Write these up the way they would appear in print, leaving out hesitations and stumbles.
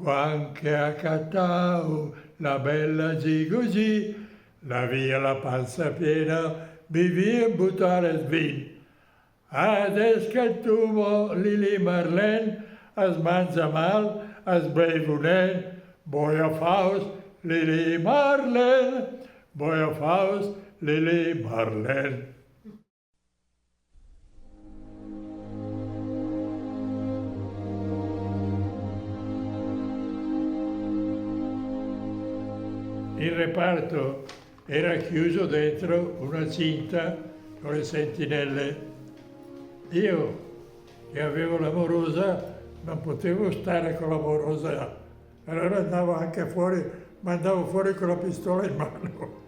Quanche a Cattao, la bella Gigi, la via la panza piena, vivia e buttare svin. Ades che tu mo Lili Marlene, es mangia mal, es beu nen, boia Faust, Lili Marlene, boia Faust, Lili Marlene. Il reparto era chiuso dentro una cinta con le sentinelle. Io, che avevo l'amorosa, non potevo stare con l'amorosa, allora andavo anche fuori, mandavo fuori con la pistola in mano,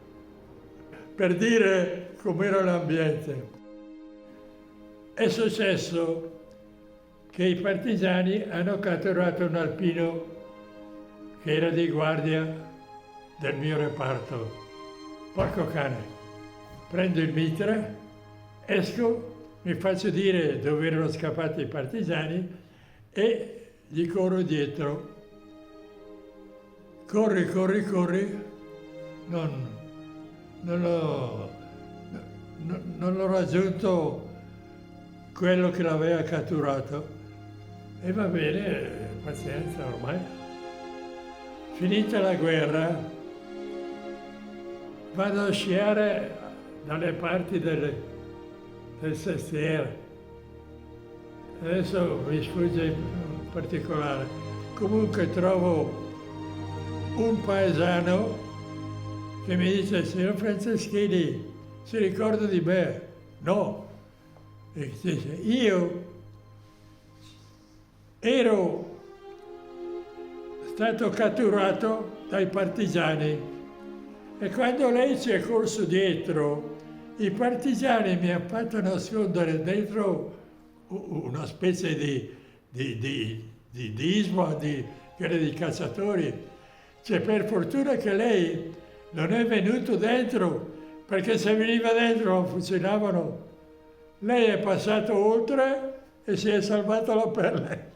per dire com'era l'ambiente. È successo che i partigiani hanno catturato un alpino che era di guardia del mio reparto. Porco cane, prendo il mitra, esco, mi faccio dire dove erano scappati i partigiani e gli corro dietro. Corri, corri, corri. Non l'ho raggiunto quello che l'aveva catturato. E va bene, pazienza ormai. Finita la guerra, vado a sciare dalle parti del Sestiere. Adesso mi sfugge in particolare. Comunque trovo un paesano che mi dice: signor Franceschini, si ricorda di me? No. E dice: io ero stato catturato dai partigiani e quando lei ci è corso dietro, i partigiani mi hanno fatto nascondere dentro una specie di isma, che era di cacciatori. Cioè, per fortuna che lei non è venuto dentro, perché se veniva dentro lo fucilavano. Lei è passato oltre e si è salvata la pelle.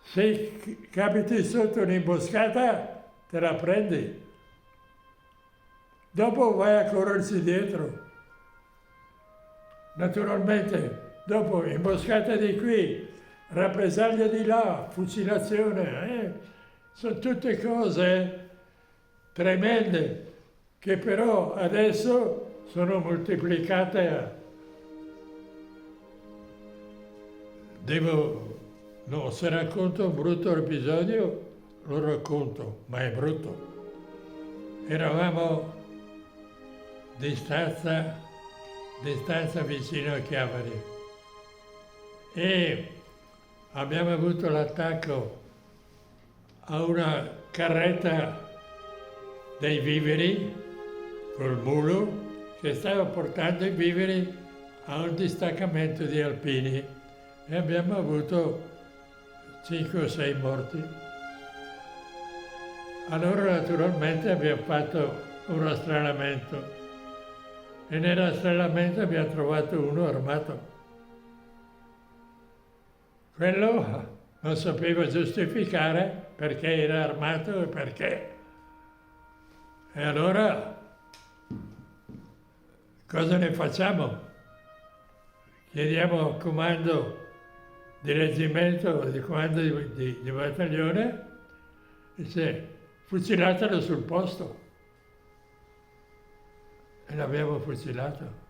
Se capiti sotto un'imboscata, te la prendi. Dopo vai a corrersi dietro. Naturalmente, dopo imboscata di qui, rappresaglia di là, fucilazione, sono tutte cose tremende che però adesso sono moltiplicate. No, se racconto un brutto episodio, lo racconto, ma è brutto. Eravamo di stanza vicino a Chiavari e abbiamo avuto l'attacco a una carretta dei viveri col mulo che stava portando i viveri a un distaccamento di alpini e abbiamo avuto 5 o 6 morti. Allora naturalmente abbiamo fatto un rastrellamento e nel rastrellamento abbiamo trovato uno armato. Quello non sapeva giustificare perché era armato e perché. E allora cosa ne facciamo? Chiediamo al comando di reggimento, di comando di battaglione, dice: fucilatelo sul posto. E l'abbiamo fucilato.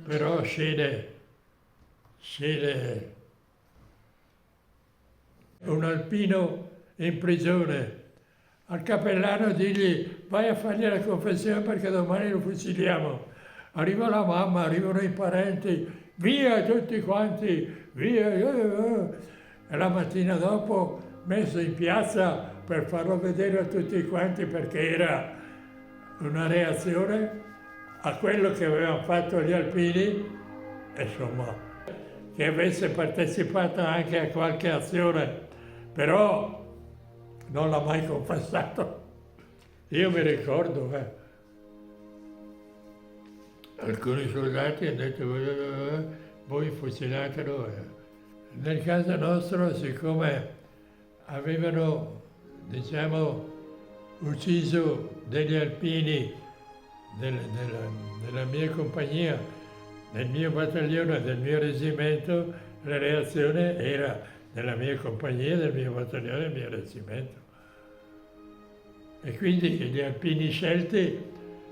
Però scene, un alpino in prigione, al cappellano digli: vai a fargli la confessione perché domani lo fuciliamo. Arriva la mamma, arrivano i parenti, via tutti quanti, via. E la mattina dopo messo in piazza per farlo vedere a tutti quanti perché era una reazione a quello che avevano fatto gli alpini, insomma, che avesse partecipato anche a qualche azione, però non l'ha mai confessato. Io mi ricordo, alcuni soldati hanno detto voi fucilatelo. Nel caso nostro, siccome avevano, diciamo, ucciso degli alpini della mia compagnia, del mio battaglione, del mio reggimento, la reazione era della mia compagnia, del mio battaglione, del mio reggimento. E quindi gli alpini scelti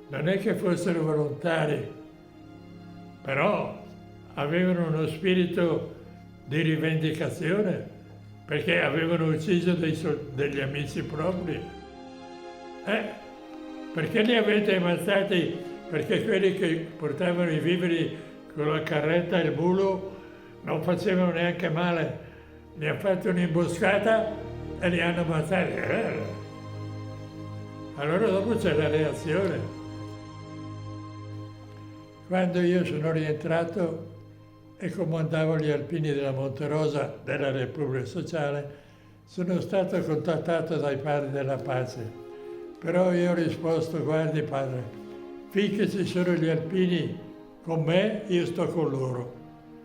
non è che fossero volontari, però avevano uno spirito di rivendicazione, perché avevano ucciso degli amici propri. Perché li avete ammazzati? Perché quelli che portavano i viveri con la carretta e il mulo non facevano neanche male. Gli hanno fatto un'imboscata e li hanno ammazzati. Allora dopo c'è la reazione. Quando io sono rientrato e comandavo gli alpini della Monterosa della Repubblica Sociale, sono stato contattato dai padri della pace. Però io ho risposto: guardi padre, finché ci sono gli alpini con me, io sto con loro.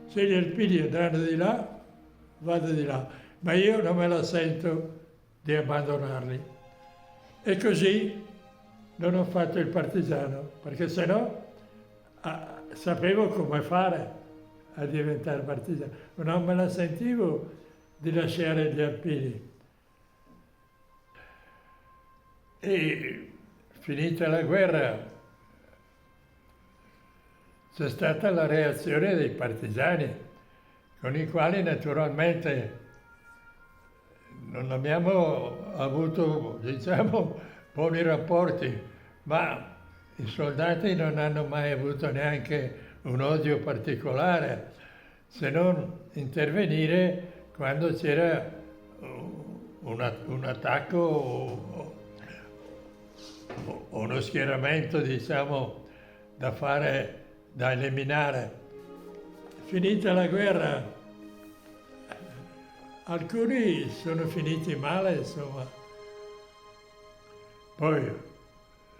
Se gli alpini andranno di là, vado di là, ma io non me la sento di abbandonarli. E così non ho fatto il partigiano, perché sennò sapevo come fare a diventare partigiano. Non me la sentivo di lasciare gli alpini. E finita la guerra c'è stata la reazione dei partigiani, con i quali naturalmente non abbiamo avuto, diciamo, buoni rapporti, ma i soldati non hanno mai avuto neanche un odio particolare, se non intervenire quando c'era un attacco o uno schieramento, diciamo, da eliminare. Finita la guerra, alcuni sono finiti male, insomma. Poi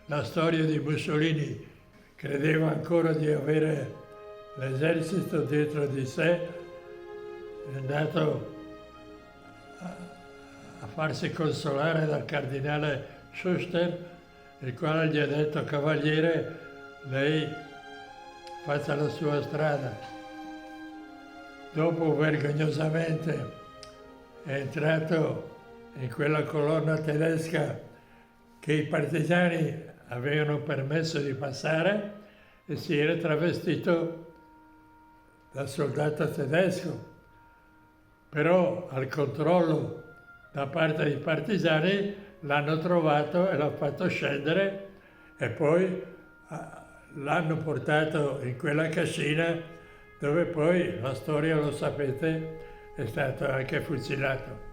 la storia di Mussolini, credeva ancora di avere l'esercito dietro di sé, è andato a farsi consolare dal cardinale Schuster, il quale gli ha detto: cavaliere, lei faccia la sua strada. Dopo vergognosamente è entrato in quella colonna tedesca che i partigiani avevano permesso di passare e si era travestito da soldato tedesco. Però al controllo da parte dei partigiani l'hanno trovato e l'hanno fatto scendere e poi l'hanno portato in quella cascina dove poi, la storia lo sapete, è stato anche fucilato.